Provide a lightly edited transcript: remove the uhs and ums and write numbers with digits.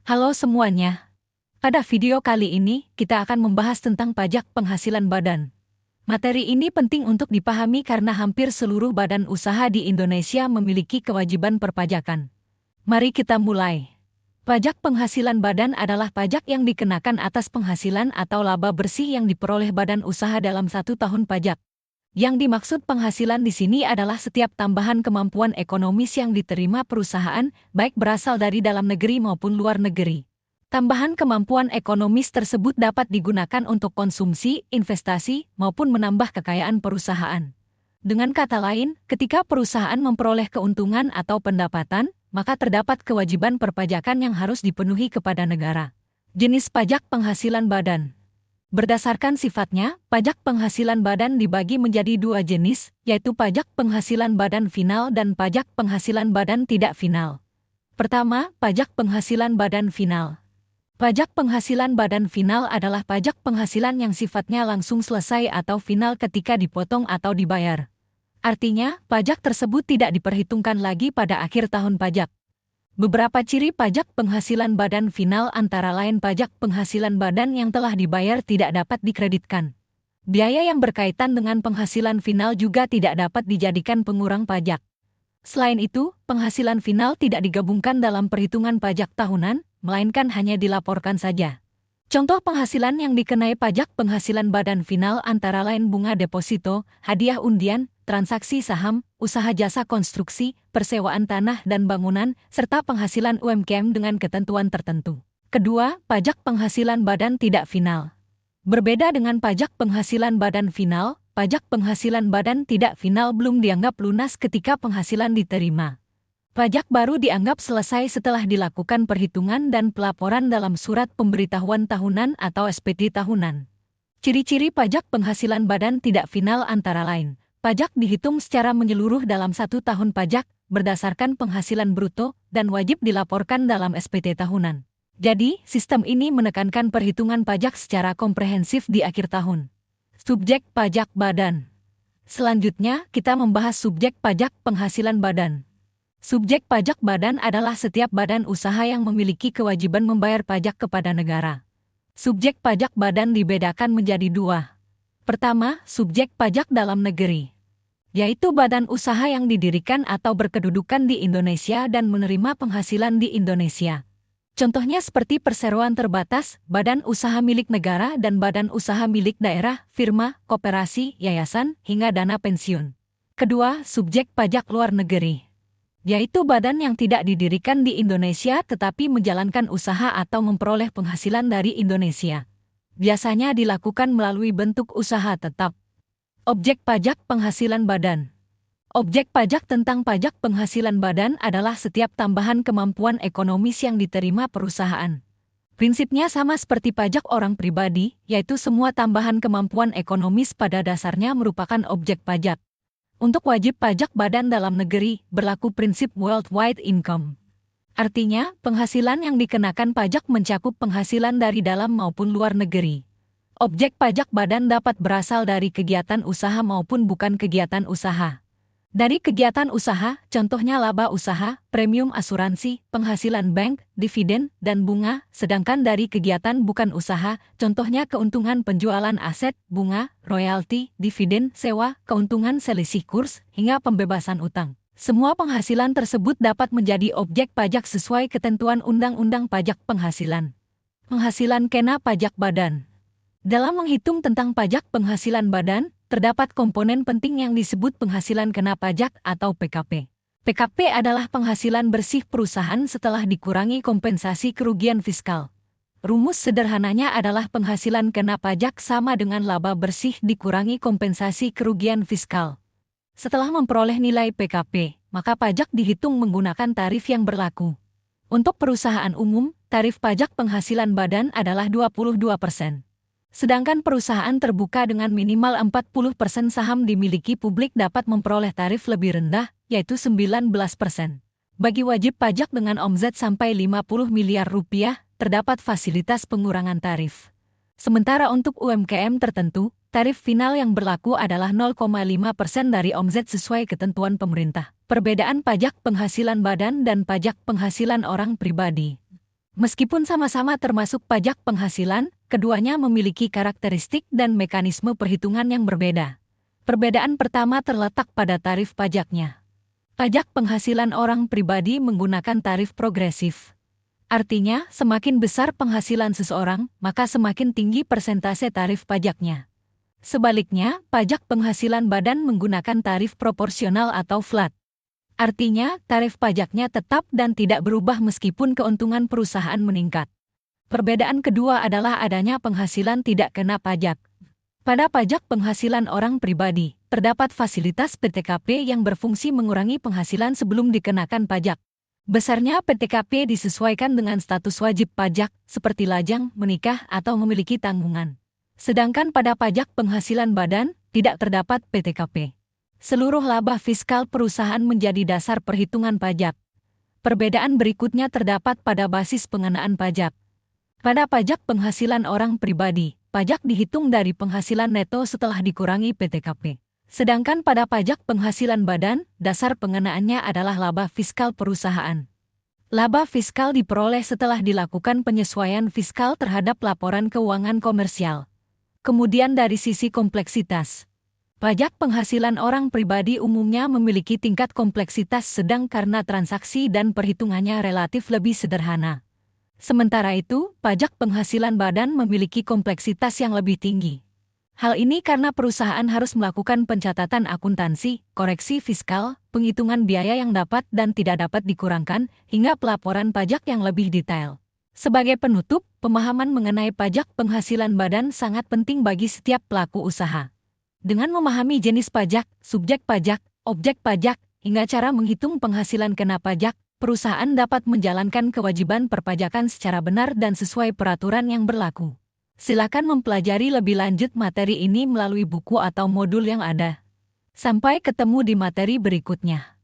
Halo semuanya. Pada video kali ini, kita akan membahas tentang pajak penghasilan badan. Materi ini penting untuk dipahami karena hampir seluruh badan usaha di Indonesia memiliki kewajiban perpajakan. Mari kita mulai. Pajak penghasilan badan adalah pajak yang dikenakan atas penghasilan atau laba bersih yang diperoleh badan usaha dalam 1 tahun pajak. Yang dimaksud penghasilan di sini adalah setiap tambahan kemampuan ekonomis yang diterima perusahaan, baik berasal dari dalam negeri maupun luar negeri. Tambahan kemampuan ekonomis tersebut dapat digunakan untuk konsumsi, investasi, maupun menambah kekayaan perusahaan. Dengan kata lain, ketika perusahaan memperoleh keuntungan atau pendapatan, maka terdapat kewajiban perpajakan yang harus dipenuhi kepada negara. Jenis pajak penghasilan badan. Berdasarkan sifatnya, pajak penghasilan badan dibagi menjadi dua jenis, yaitu pajak penghasilan badan final dan pajak penghasilan badan tidak final. Pertama, pajak penghasilan badan final. Pajak penghasilan badan final adalah pajak penghasilan yang sifatnya langsung selesai atau final ketika dipotong atau dibayar. Artinya, pajak tersebut tidak diperhitungkan lagi pada akhir tahun pajak. Beberapa ciri pajak penghasilan badan final antara lain pajak penghasilan badan yang telah dibayar tidak dapat dikreditkan. Biaya yang berkaitan dengan penghasilan final juga tidak dapat dijadikan pengurang pajak. Selain itu, penghasilan final tidak digabungkan dalam perhitungan pajak tahunan, melainkan hanya dilaporkan saja. Contoh penghasilan yang dikenai pajak penghasilan badan final antara lain bunga deposito, hadiah undian, transaksi saham, usaha jasa konstruksi, persewaan tanah dan bangunan, serta penghasilan UMKM dengan ketentuan tertentu. Kedua, pajak penghasilan badan tidak final. Berbeda dengan pajak penghasilan badan final, pajak penghasilan badan tidak final belum dianggap lunas ketika penghasilan diterima. Pajak baru dianggap selesai setelah dilakukan perhitungan dan pelaporan dalam surat pemberitahuan tahunan atau SPT tahunan. Ciri-ciri pajak penghasilan badan tidak final antara lain. Pajak dihitung secara menyeluruh dalam 1 tahun pajak, berdasarkan penghasilan bruto, dan wajib dilaporkan dalam SPT tahunan. Jadi, sistem ini menekankan perhitungan pajak secara komprehensif di akhir tahun. Subjek pajak badan. Selanjutnya, kita membahas subjek pajak penghasilan badan. Subjek pajak badan adalah setiap badan usaha yang memiliki kewajiban membayar pajak kepada negara. Subjek pajak badan dibedakan menjadi dua. Pertama, subjek pajak dalam negeri, yaitu badan usaha yang didirikan atau berkedudukan di Indonesia dan menerima penghasilan di Indonesia. Contohnya seperti perseroan terbatas, badan usaha milik negara dan badan usaha milik daerah, firma, koperasi, yayasan, hingga dana pensiun. Kedua, subjek pajak luar negeri, yaitu badan yang tidak didirikan di Indonesia tetapi menjalankan usaha atau memperoleh penghasilan dari Indonesia. Biasanya dilakukan melalui bentuk usaha tetap. Objek pajak penghasilan badan. Objek pajak tentang pajak penghasilan badan adalah setiap tambahan kemampuan ekonomis yang diterima perusahaan. Prinsipnya sama seperti pajak orang pribadi, yaitu semua tambahan kemampuan ekonomis pada dasarnya merupakan objek pajak. Untuk wajib pajak badan dalam negeri, berlaku prinsip worldwide income. Artinya, penghasilan yang dikenakan pajak mencakup penghasilan dari dalam maupun luar negeri. Objek pajak badan dapat berasal dari kegiatan usaha maupun bukan kegiatan usaha. Dari kegiatan usaha, contohnya laba usaha, premium asuransi, penghasilan bank, dividen, dan bunga, sedangkan dari kegiatan bukan usaha, contohnya keuntungan penjualan aset, bunga, royalti, dividen, sewa, keuntungan selisih kurs, hingga pembebasan utang. Semua penghasilan tersebut dapat menjadi objek pajak sesuai ketentuan Undang-Undang Pajak Penghasilan. Penghasilan kena pajak badan. Dalam menghitung tentang pajak penghasilan badan, terdapat komponen penting yang disebut penghasilan kena pajak atau PKP. PKP adalah penghasilan bersih perusahaan setelah dikurangi kompensasi kerugian fiskal. Rumus sederhananya adalah penghasilan kena pajak sama dengan laba bersih dikurangi kompensasi kerugian fiskal. Setelah memperoleh nilai PKP, maka pajak dihitung menggunakan tarif yang berlaku. Untuk perusahaan umum, tarif pajak penghasilan badan adalah 22%. Sedangkan perusahaan terbuka dengan minimal 40% saham dimiliki publik dapat memperoleh tarif lebih rendah, yaitu 19%. Bagi wajib pajak dengan omzet sampai 50 miliar rupiah, terdapat fasilitas pengurangan tarif. Sementara untuk UMKM tertentu, tarif final yang berlaku adalah 0,5% dari omzet sesuai ketentuan pemerintah. Perbedaan pajak penghasilan badan dan pajak penghasilan orang pribadi. Meskipun sama-sama termasuk pajak penghasilan, keduanya memiliki karakteristik dan mekanisme perhitungan yang berbeda. Perbedaan pertama terletak pada tarif pajaknya. Pajak penghasilan orang pribadi menggunakan tarif progresif. Artinya, semakin besar penghasilan seseorang, maka semakin tinggi persentase tarif pajaknya. Sebaliknya, pajak penghasilan badan menggunakan tarif proporsional atau flat. Artinya, tarif pajaknya tetap dan tidak berubah meskipun keuntungan perusahaan meningkat. Perbedaan kedua adalah adanya penghasilan tidak kena pajak. Pada pajak penghasilan orang pribadi, terdapat fasilitas PTKP yang berfungsi mengurangi penghasilan sebelum dikenakan pajak. Besarnya PTKP disesuaikan dengan status wajib pajak, seperti lajang, menikah, atau memiliki tanggungan. Sedangkan pada pajak penghasilan badan, tidak terdapat PTKP. Seluruh laba fiskal perusahaan menjadi dasar perhitungan pajak. Perbedaan berikutnya terdapat pada basis pengenaan pajak. Pada pajak penghasilan orang pribadi, pajak dihitung dari penghasilan neto setelah dikurangi PTKP. Sedangkan pada pajak penghasilan badan, dasar pengenaannya adalah laba fiskal perusahaan. Laba fiskal diperoleh setelah dilakukan penyesuaian fiskal terhadap laporan keuangan komersial. Kemudian dari sisi kompleksitas, pajak penghasilan orang pribadi umumnya memiliki tingkat kompleksitas sedang karena transaksi dan perhitungannya relatif lebih sederhana. Sementara itu, pajak penghasilan badan memiliki kompleksitas yang lebih tinggi. Hal ini karena perusahaan harus melakukan pencatatan akuntansi, koreksi fiskal, penghitungan biaya yang dapat dan tidak dapat dikurangkan, hingga pelaporan pajak yang lebih detail. Sebagai penutup, pemahaman mengenai pajak penghasilan badan sangat penting bagi setiap pelaku usaha. Dengan memahami jenis pajak, subjek pajak, objek pajak, hingga cara menghitung penghasilan kena pajak, perusahaan dapat menjalankan kewajiban perpajakan secara benar dan sesuai peraturan yang berlaku. Silakan mempelajari lebih lanjut materi ini melalui buku atau modul yang ada. Sampai ketemu di materi berikutnya.